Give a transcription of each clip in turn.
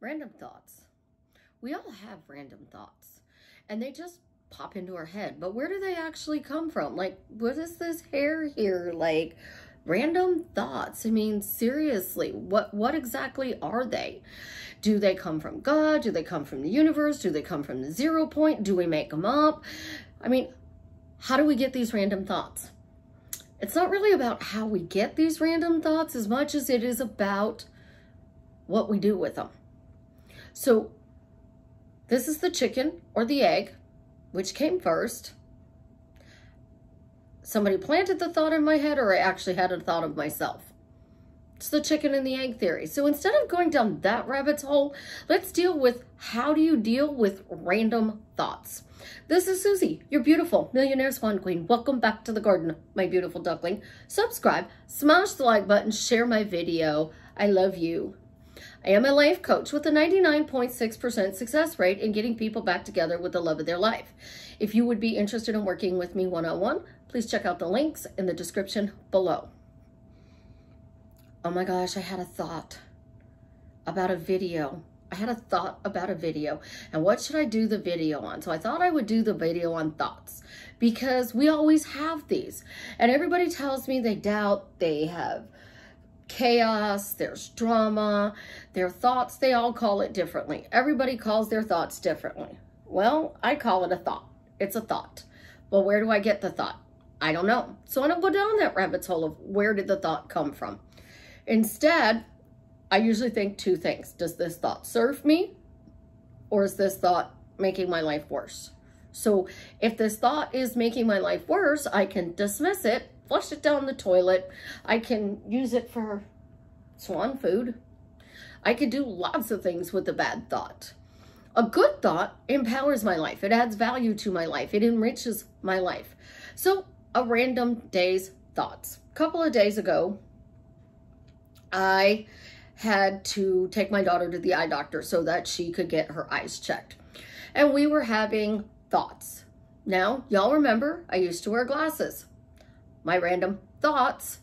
Random thoughts. We all have random thoughts and they just pop into our head, but where do they actually come from? Like, what is this hair here? Like, random thoughts. I mean, seriously, what exactly are they? Do they come from God? Do they come from the universe? Do they come from the 0 point? Do we make them up? I mean, how do we get these random thoughts? It's not really about how we get these random thoughts as much as it is about what we do with them. So this is the chicken or the egg, which came first. Somebody planted the thought in my head, or I actually had a thought of myself. It's the chicken and the egg theory. So instead of going down that rabbit's hole, let's deal with how do you deal with random thoughts. This is Susie, your beautiful millionaire swan queen. Welcome back to the garden, my beautiful duckling. Subscribe, smash the like button, share my video. I love you. I am a life coach with a 99.6% success rate in getting people back together with the love of their life. If you would be interested in working with me one-on-one, please check out the links in the description below. Oh my gosh, I had a thought about a video. And what should I do the video on? So I thought I would do the video on thoughts because we always have these. And everybody tells me they doubt, they have chaos, there's drama, their thoughts, they all call it differently. Everybody calls their thoughts differently. Well, I call it a thought. It's a thought. Well, where do I get the thought? I don't know. So I don't go down that rabbit's hole of where did the thought come from. Instead, I usually think two things. Does this thought serve me, or is this thought making my life worse? So if this thought is making my life worse, I can dismiss it, flush it down the toilet. I can use it for swan food. I could do lots of things with a bad thought. A good thought empowers my life. It adds value to my life. It enriches my life. So a random day's thoughts. A couple of days ago, I had to take my daughter to the eye doctor so that she could get her eyes checked. And we were having thoughts. Now, y'all remember, I used to wear glasses. My random thoughts.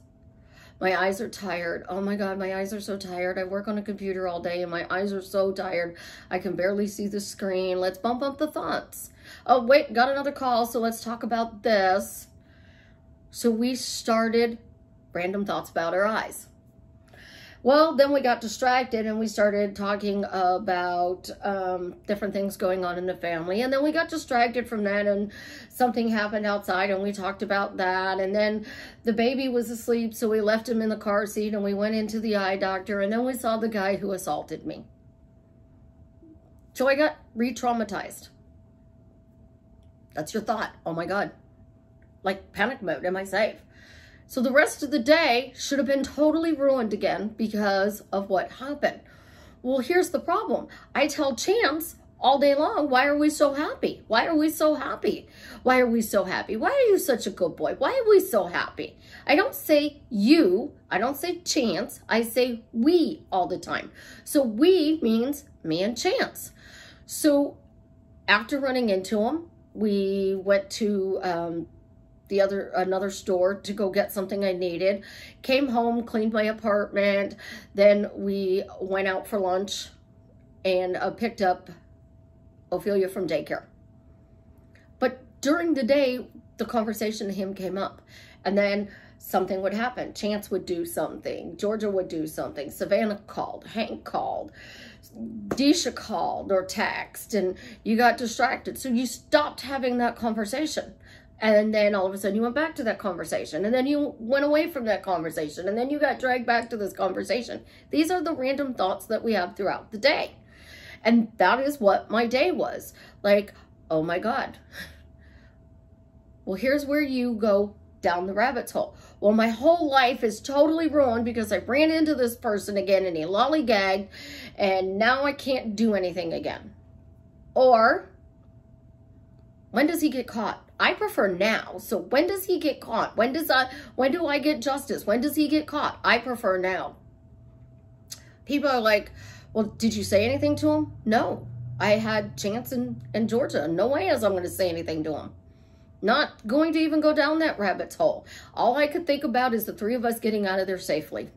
My eyes are tired. Oh my God, my eyes are so tired. I work on a computer all day and my eyes are so tired. I can barely see the screen. Let's bump up the thoughts. Oh, wait, got another call, so let's talk about this. So we started random thoughts about our eyes. Well, then we got distracted and we started talking about different things going on in the family. And then we got distracted from that and something happened outside and we talked about that. And then the baby was asleep, so we left him in the car seat and we went into the eye doctor. And then we saw the guy who assaulted me. So I got re-traumatized. That's your thought. Oh my God. Like panic mode. Am I safe? So the rest of the day should have been totally ruined again because of what happened. Well, here's the problem. I tell Chance all day long, why are we so happy? Why are we so happy? Why are we so happy? Why are you such a good boy? Why are we so happy? I don't say you, I don't say Chance, I say we all the time. So we means me and Chance. So after running into him, we went to another store to go get something I needed, came home, cleaned my apartment, then we went out for lunch and picked up Ophelia from daycare. But during the day, the conversation to him came up, and then something would happen. Chance would do something, Georgia would do something, Savannah called, Hank called, Deisha called or text, and you got distracted. So you stopped having that conversation. And then all of a sudden you went back to that conversation, and then you went away from that conversation, and then you got dragged back to this conversation. These are the random thoughts that we have throughout the day. And that is what my day was. Like, oh my God. Well, here's where you go down the rabbit's hole. Well, my whole life is totally ruined because I ran into this person again and he lollygagged, and now I can't do anything again. Or, when does he get caught? I prefer now. So when does he get caught? When do I get justice? When does he get caught? I prefer now. People are like, well, did you say anything to him? No. I had Chance and Georgia. No way as I'm going to say anything to him. Not going to even go down that rabbit's hole. All I could think about is the three of us getting out of there safely.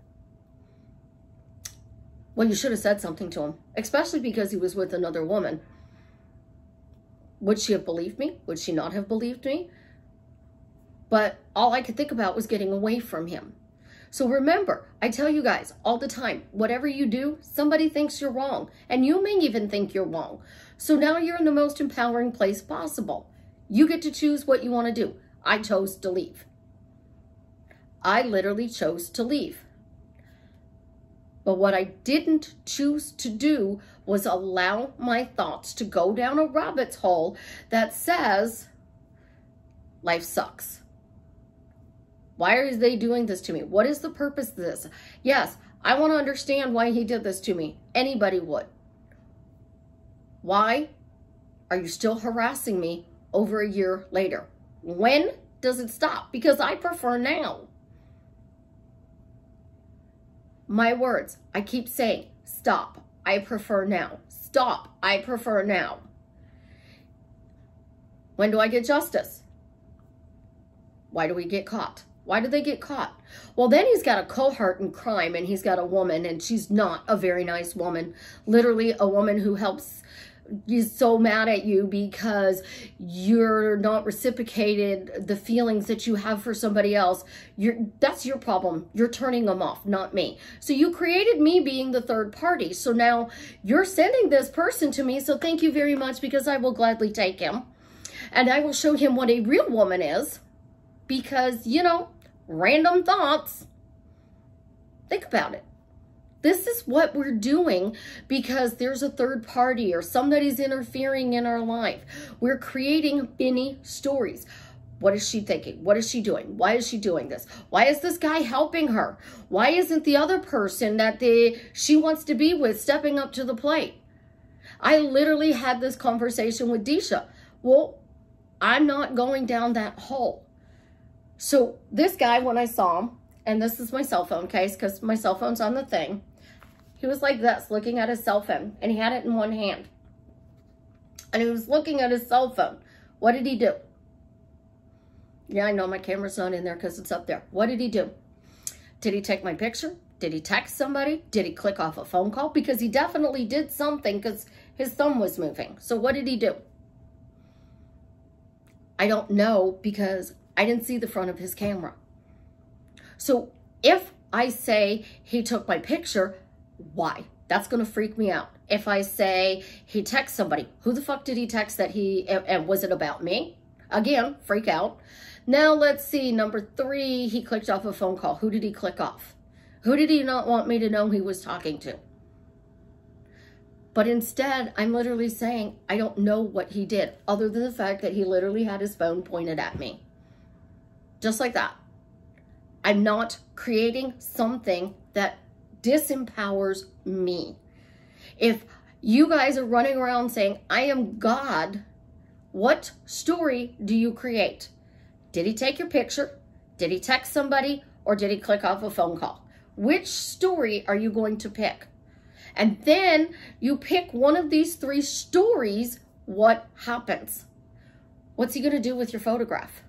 Well, you should have said something to him, especially because he was with another woman. Would she have believed me? Would she not have believed me? But all I could think about was getting away from him. So remember, I tell you guys all the time, whatever you do, somebody thinks you're wrong. And you may even think you're wrong. So now you're in the most empowering place possible. You get to choose what you want to do. I chose to leave. I literally chose to leave. But what I didn't choose to do was allow my thoughts to go down a rabbit's hole that says, life sucks. Why are they doing this to me? What is the purpose of this? Yes, I want to understand why he did this to me. Anybody would. Why are you still harassing me over a year later? When does it stop? Because I prefer now. My words, I keep saying, stop, I prefer now. Stop, I prefer now. When do I get justice? Why do we get caught? Why do they get caught? Well, then he's got a cohort in crime, and he's got a woman, and she's not a very nice woman. Literally a woman who is so mad at you because you're not reciprocated the feelings that you have for somebody else. That's your problem. You're turning them off, not me. So you created me being the third party. So now you're sending this person to me. So thank you very much, because I will gladly take him. And I will show him what a real woman is. Because, you know, random thoughts. Think about it. This is what we're doing because there's a third party or somebody's interfering in our life. We're creating mini stories. What is she thinking? What is she doing? Why is she doing this? Why is this guy helping her? Why isn't the other person that she wants to be with stepping up to the plate? I literally had this conversation with Disha. Well, I'm not going down that hole. So this guy, when I saw him, and this is my cell phone case because my cell phone's on the thing, he was like this, looking at his cell phone, and he had it in one hand. And he was looking at his cell phone. What did he do? Yeah, I know my camera's not in there because it's up there. What did he do? Did he take my picture? Did he text somebody? Did he click off a phone call? Because he definitely did something because his thumb was moving. So what did he do? I don't know because I didn't see the front of his camera. So if I say he took my picture, why? That's going to freak me out. If I say he texts somebody, who the fuck did he text that and was it about me? Again, freak out. Now let's see, number 3, he clicked off a phone call. Who did he click off? Who did he not want me to know he was talking to? But instead, I'm literally saying, I don't know what he did, other than the fact that he literally had his phone pointed at me. Just like that. I'm not creating something that disempowers me. If you guys are running around saying, I am God, what story do you create? Did he take your picture? Did he text somebody? Or did he click off a phone call? Which story are you going to pick? And then you pick one of these 3 stories, what happens? What's he going to do with your photograph?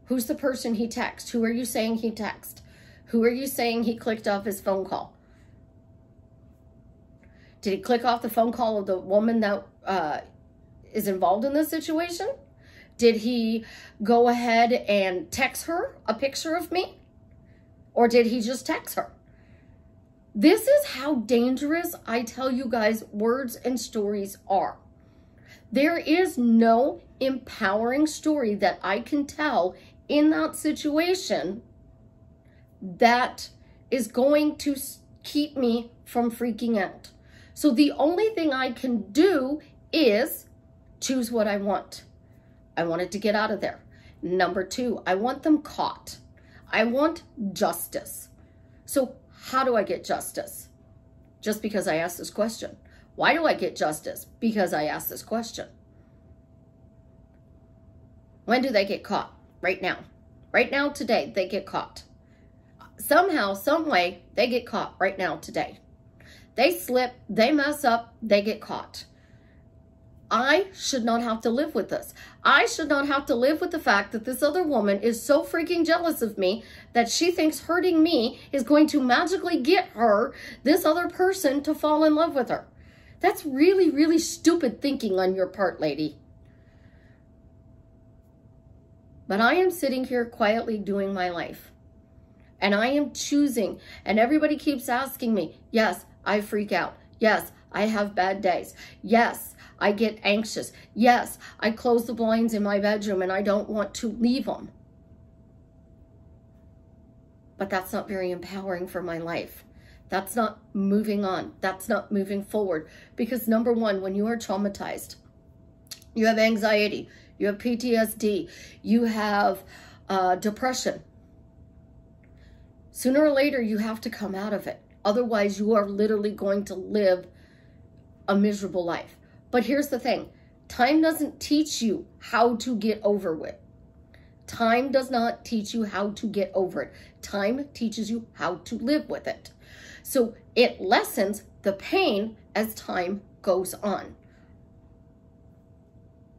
Who's the person he texted? Who are you saying he texted? Who are you saying he clicked off his phone call? Did he click off the phone call of the woman that is involved in this situation? Did he go ahead and text her a picture of me? Or did he just text her? This is how dangerous, I tell you guys, words and stories are. There is no empowering story that I can tell in that situation that is going to keep me from freaking out. So the only thing I can do is choose what I want. I want it to get out of there. Number 2, I want them caught. I want justice. So how do I get justice? Just because I asked this question. Why do I get justice? Because I asked this question. When do they get caught? Right now. Right now, today, they get caught. Somehow, some way, they get caught right now, today. They slip, they mess up, they get caught. I should not have to live with this. I should not have to live with the fact that this other woman is so freaking jealous of me that she thinks hurting me is going to magically get her, this other person, to fall in love with her. That's really, really stupid thinking on your part, lady. But I am sitting here quietly doing my life. And I am choosing. And everybody keeps asking me, yes, I freak out. Yes, I have bad days. Yes, I get anxious. Yes, I close the blinds in my bedroom and I don't want to leave them. But that's not very empowering for my life. That's not moving on. That's not moving forward. Because number one, when you are traumatized, you have anxiety, you have PTSD, you have depression. Sooner or later, you have to come out of it. Otherwise, you are literally going to live a miserable life. But here's the thing. Time doesn't teach you how to get over it. Time does not teach you how to get over it. Time teaches you how to live with it. So it lessens the pain as time goes on.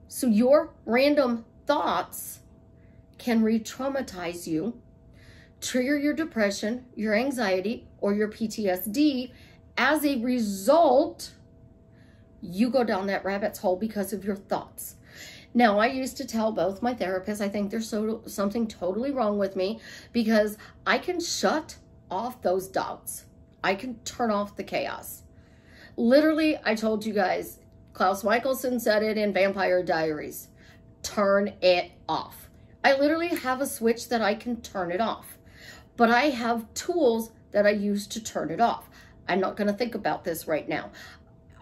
So your random thoughts can re-traumatize you, trigger your depression, your anxiety, or your PTSD. As a result, you go down that rabbit's hole because of your thoughts. Now, I used to tell both my therapists, I think there's something totally wrong with me because I can shut off those doubts. I can turn off the chaos. Literally, I told you guys, Klaus Michelson said it in Vampire Diaries. Turn it off. I literally have a switch that I can turn it off. But I have tools that I use to turn it off. I'm not going to think about this right now.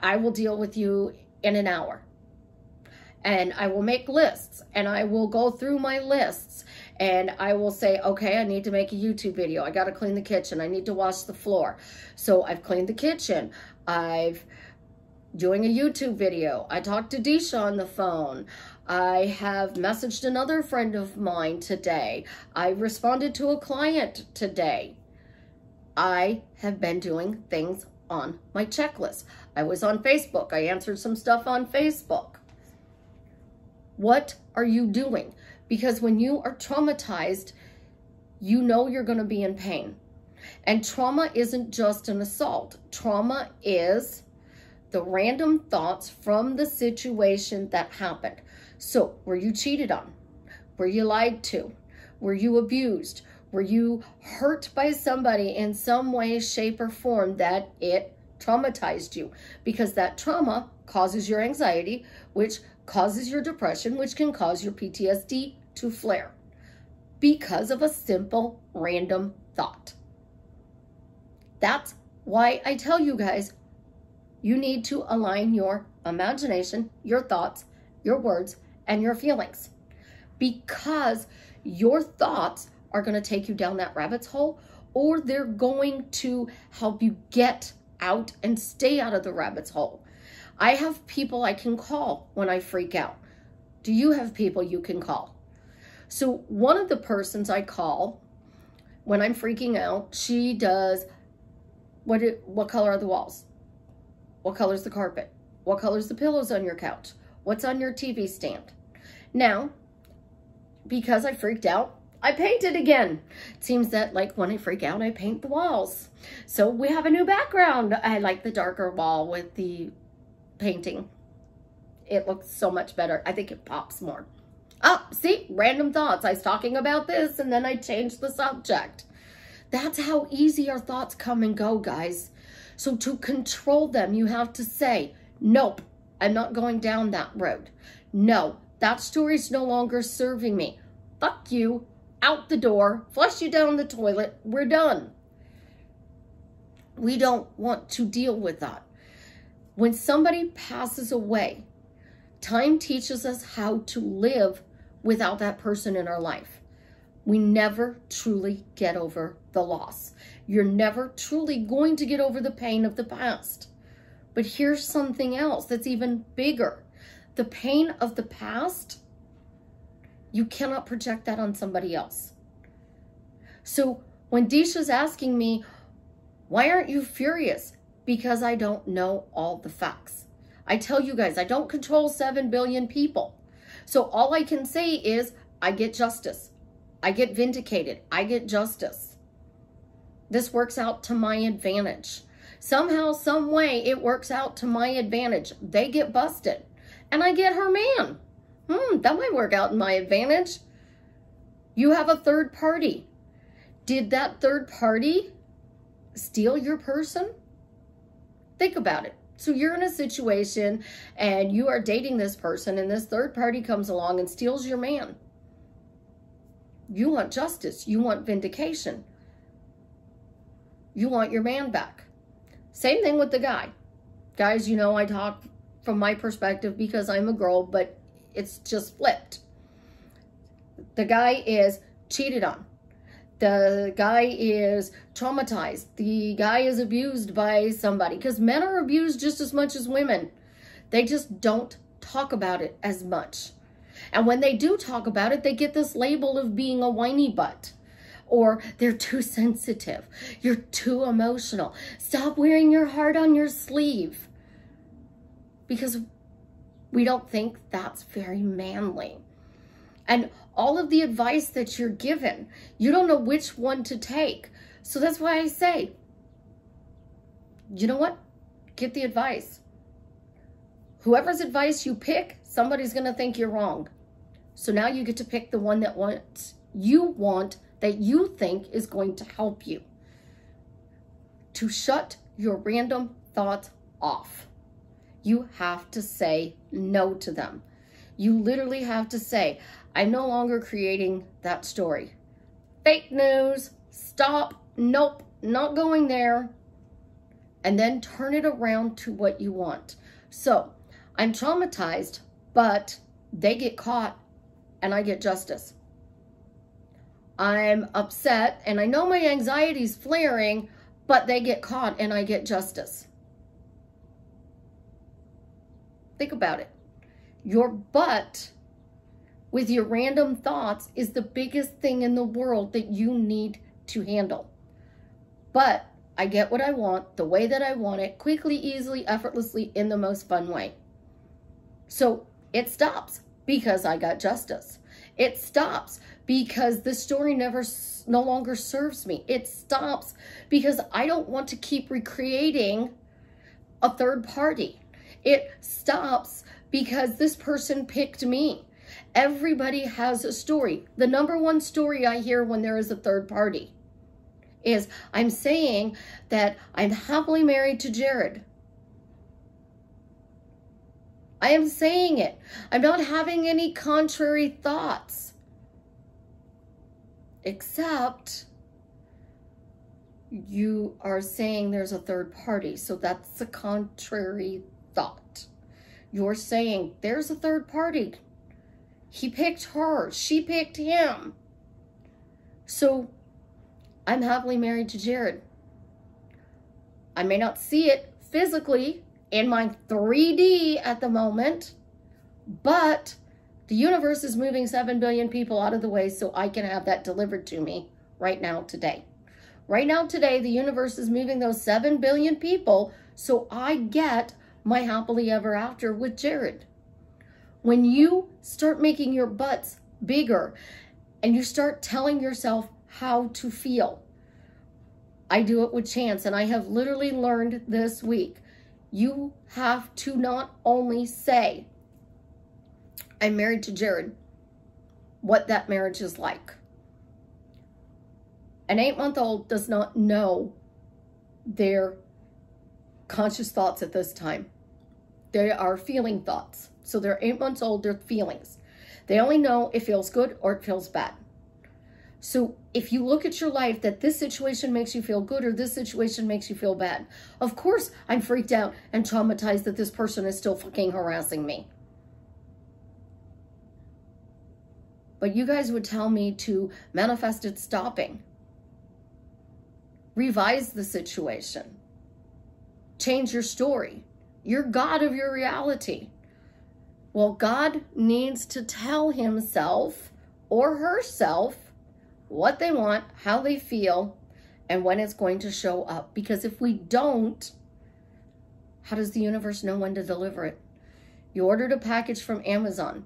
I will deal with you in an hour. And I will make lists. And I will go through my lists. And I will say, okay, I need to make a YouTube video. I got to clean the kitchen. I need to wash the floor. So I've cleaned the kitchen. I've doing a YouTube video. I talked to Disha on the phone. I have messaged another friend of mine today. I responded to a client today. I have been doing things on my checklist. I was on Facebook. I answered some stuff on Facebook. What are you doing? Because when you are traumatized, you know you're going to be in pain. And trauma isn't just an assault. Trauma is the random thoughts from the situation that happened. So, were you cheated on? Were you lied to? Were you abused? Were you hurt by somebody in some way, shape, or form that it traumatized you? Because that trauma causes your anxiety, which causes your depression, which can cause your PTSD to flare because of a simple random thought. That's why I tell you guys, you need to align your imagination, your thoughts, your words, and your feelings. Because your thoughts are going to take you down that rabbit's hole, or they're going to help you get out and stay out of the rabbit's hole. I have people I can call when I freak out. Do you have people you can call? So one of the persons I call when I'm freaking out, she does, what color are the walls? What color is the carpet? What color is the pillows on your couch? What's on your TV stand? Now, because I freaked out, I painted again. It seems that like when I freak out, I paint the walls. So we have a new background. I like the darker wall with the painting. It looks so much better. I think it pops more. Oh, see, random thoughts. I was talking about this and then I changed the subject. That's how easy our thoughts come and go, guys. So to control them, you have to say, nope, I'm not going down that road. No, that story's no longer serving me. Fuck you, out the door, flush you down the toilet, we're done. We don't want to deal with that. When somebody passes away, time teaches us how to live without that person in our life. We never truly get over the loss. You're never truly going to get over the pain of the past. But here's something else that's even bigger. The pain of the past, you cannot project that on somebody else. So when Disha's asking me, why aren't you furious? Because I don't know all the facts. I tell you guys, I don't control 7 billion people. So all I can say is I get justice. I get vindicated. I get justice. This works out to my advantage. Somehow, some way, it works out to my advantage. They get busted, and I get her man. That might work out in my advantage. You have a third party. Did that third party steal your person? Think about it. So you're in a situation and you are dating this person, and this third party comes along and steals your man. You want justice. You want vindication. You want your man back. Same thing with the guy. Guys, you know I talk from my perspective because I'm a girl, but it's just flipped. The guy is cheated on. The guy is traumatized. The guy is abused by somebody, because men are abused just as much as women. They just don't talk about it as much. And when they do talk about it, they get this label of being a whiny butt, or they're too sensitive. You're too emotional. Stop wearing your heart on your sleeve, because we don't think that's very manly. And all of the advice that you're given, you don't know which one to take. So that's why I say, you know what? Get the advice. Whoever's advice you pick, somebody's going to think you're wrong. So now you get to pick the one that you want, that you think is going to help you. To shut your random thoughts off, you have to say no to them. You literally have to say, I'm no longer creating that story. Fake news. Stop. Nope. Not going there. And then turn it around to what you want. So I'm traumatized, but they get caught and I get justice. I'm upset and I know my anxiety's flaring, but they get caught and I get justice. Think about it. Your butt with your random thoughts is the biggest thing in the world that you need to handle. But I get what I want, the way that I want it, quickly, easily, effortlessly, in the most fun way. So it stops because I got justice. It stops because the story no longer serves me. It stops because I don't want to keep recreating a third party. It stops because this person picked me. Everybody has a story. The number one story I hear when there is a third party is, I'm saying that I'm happily married to Jared. I am saying it. I'm not having any contrary thoughts. Except you are saying there's a third party. So that's a contrary thought. You're saying there's a third party. He picked her. She picked him. So I'm happily married to Jared. I may not see it physically in my 3D at the moment, but the universe is moving 7 billion people out of the way so I can have that delivered to me right now, today. Right now, today, the universe is moving those 7 billion people so I get my happily ever after with Jared. When you start making your butts bigger and you start telling yourself how to feel. I do it with Chance, and I have literally learned this week. You have to not only say, I'm married to Jared, what that marriage is like. An 8-month-old does not know their conscious thoughts at this time. They are feeling thoughts. So they're 8 months old, they're feelings. They only know it feels good or it feels bad. So if you look at your life that this situation makes you feel good or this situation makes you feel bad, of course I'm freaked out and traumatized that this person is still fucking harassing me. But you guys would tell me to manifest it stopping. Revise the situation. Change your story. You're God of your reality. Well, God needs to tell himself or herself what they want, how they feel, and when it's going to show up. Because if we don't, How does the universe know when to deliver it? You ordered a package from Amazon.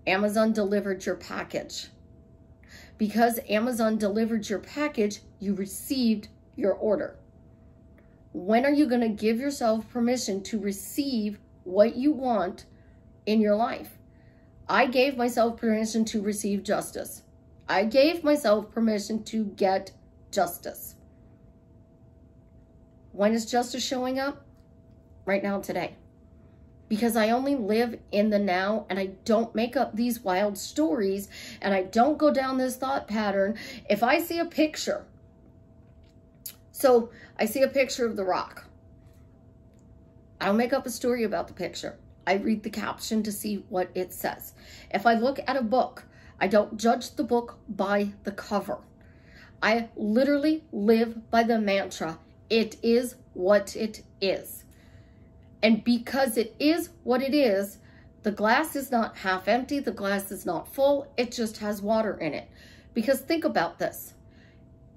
Amazon delivered your package. Because Amazon delivered your package, you received your order. When are you going to give yourself permission to receive what you want in your life? I gave myself permission to receive justice. I gave myself permission to get justice. When is justice showing up? Right now, today. Because I only live in the now, and I don't make up these wild stories, and I don't go down this thought pattern. If I see a picture, so I see a picture of The Rock. I don't make up a story about the picture. I read the caption to see what it says. If I look at a book, I don't judge the book by the cover. I literally live by the mantra, it is what it is. And because it is what it is, the glass is not half empty, the glass is not full, it just has water in it. Because think about this.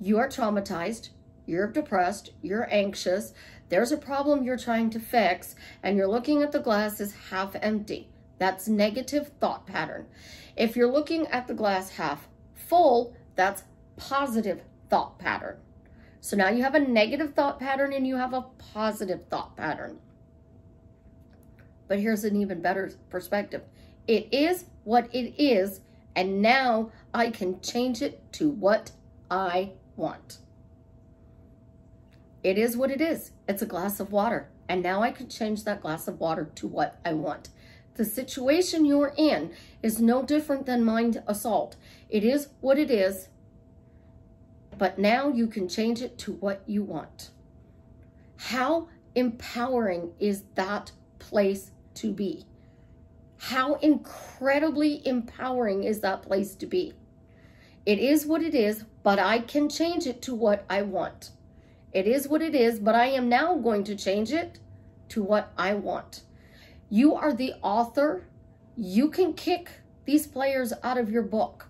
You are traumatized, you're depressed, you're anxious, there's a problem you're trying to fix, and you're looking at the glass as half empty. That's negative thought pattern. If you're looking at the glass half full, that's positive thought pattern. So now you have a negative thought pattern and you have a positive thought pattern. But here's an even better perspective. It is what it is, and now I can change it to what I want. It is what it is. It's a glass of water, and now I can change that glass of water to what I want. The situation you're in is no different than mind assault. It is what it is, but now you can change it to what you want. How empowering is that place to be? How incredibly empowering is that place to be? It is what it is, but I can change it to what I want. It is what it is, but I am now going to change it to what I want. You are the author. You can kick these players out of your book.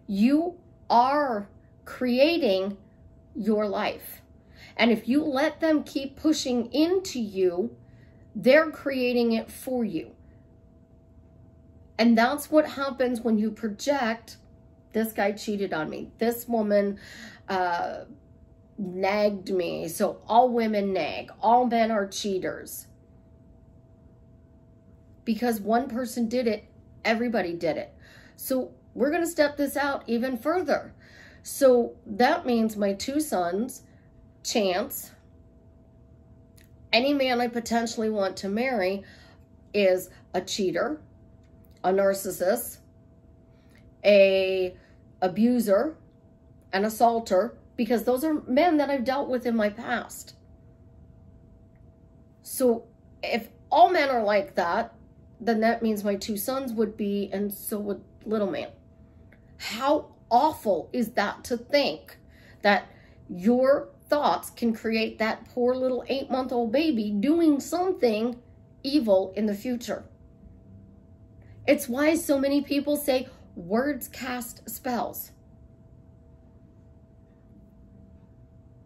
You are creating your life. And if you let them keep pushing into you, they're creating it for you. And that's what happens when you project, this guy cheated on me. This woman nagged me. So all women nag. All men are cheaters. Because one person did it, everybody did it. So we're going to step this out even further. So that means my two sons, Chance, any man I potentially want to marry is a cheater, a narcissist, a abuser, an assaulter, because those are men that I've dealt with in my past. So if all men are like that, then that means my two sons would be, and so would little man. How awful is that to think that your thoughts can create that poor little 8-month-old baby doing something evil in the future? It's why so many people say words cast spells.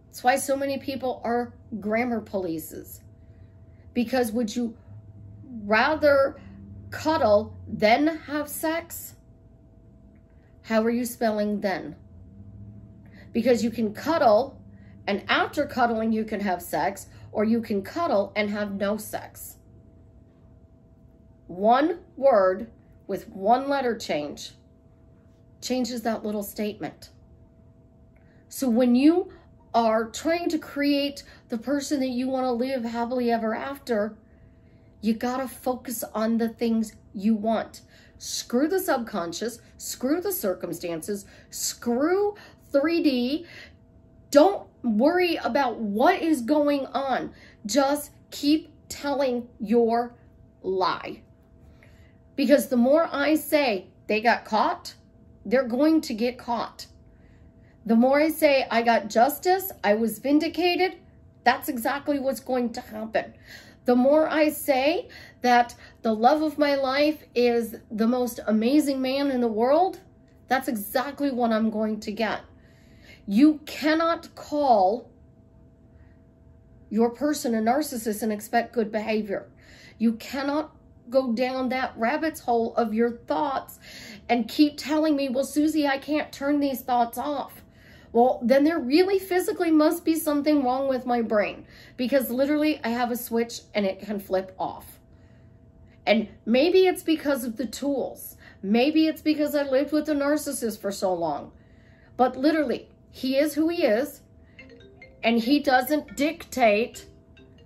It's why so many people are grammar polices. Because would you rather cuddle than have sex? How are you spelling then? Because you can cuddle, and after cuddling you can have sex, or you can cuddle and have no sex. One word with one letter change changes that little statement. So when you are trying to create the person that you want to live happily ever after, you gotta focus on the things you want. Screw the subconscious, screw the circumstances, screw 3D. Don't worry about what is going on. Just keep telling your lie. Because the more I say they got caught, they're going to get caught. The more I say I got justice, I was vindicated, that's exactly what's going to happen. The more I say that the love of my life is the most amazing man in the world, that's exactly what I'm going to get. You cannot call your person a narcissist and expect good behavior. You cannot go down that rabbit's hole of your thoughts and keep telling me, well, Susie, I can't turn these thoughts off. Well, then there really physically must be something wrong with my brain, because literally I have a switch and it can flip off. And maybe it's because of the tools. Maybe it's because I lived with a narcissist for so long. But literally, he is who he is, and he doesn't dictate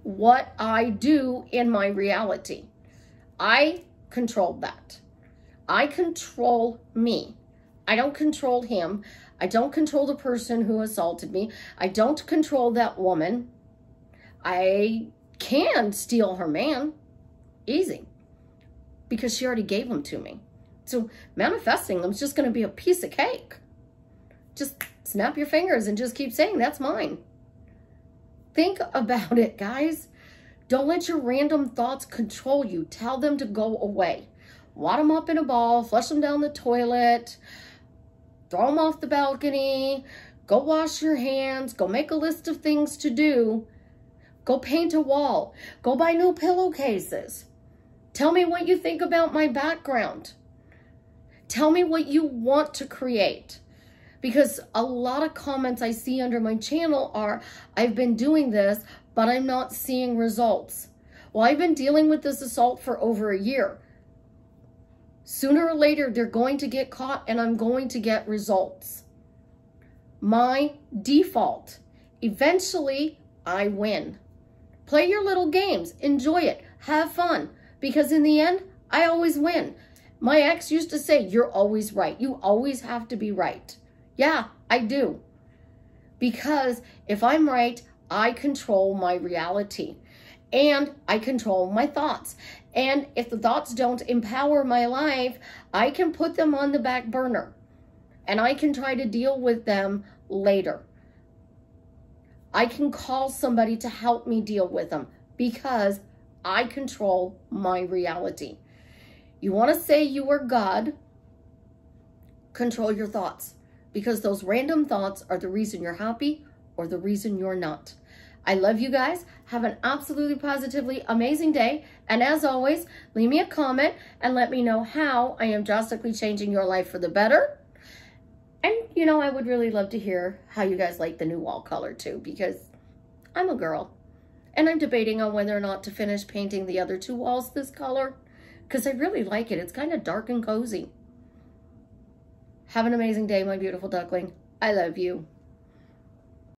what I do in my reality. I control that. I control me. I don't control him. I don't control the person who assaulted me. I don't control that woman. I can steal her man. Easy. Because she already gave him to me. So manifesting them is just going to be a piece of cake. Just snap your fingers and just keep saying, that's mine. Think about it, guys. Don't let your random thoughts control you. Tell them to go away. Wad them up in a ball, flush them down the toilet, throw them off the balcony, go wash your hands, go make a list of things to do, go paint a wall, go buy new pillowcases. Tell me what you think about my background. Tell me what you want to create. Because a lot of comments I see under my channel are, I've been doing this, but I'm not seeing results. Well, I've been dealing with this assault for over a year. Sooner or later, they're going to get caught and I'm going to get results. My default. Eventually, I win. Play your little games. Enjoy it. Have fun. Because in the end, I always win. My ex used to say, you're always right. You always have to be right. Yeah, I do. Because if I'm right, I control my reality. And I control my thoughts. And if the thoughts don't empower my life, I can put them on the back burner. And I can try to deal with them later. I can call somebody to help me deal with them because I control my reality. You want to say you are God? Control your thoughts. Because those random thoughts are the reason you're happy or the reason you're not. I love you guys. Have an absolutely positively amazing day. And as always, leave me a comment and let me know how I am drastically changing your life for the better. And, you know, I would really love to hear how you guys like the new wall color too, because I'm a girl. And I'm debating on whether or not to finish painting the other two walls this color, because I really like it. It's kind of dark and cozy. Have an amazing day, my beautiful duckling. I love you.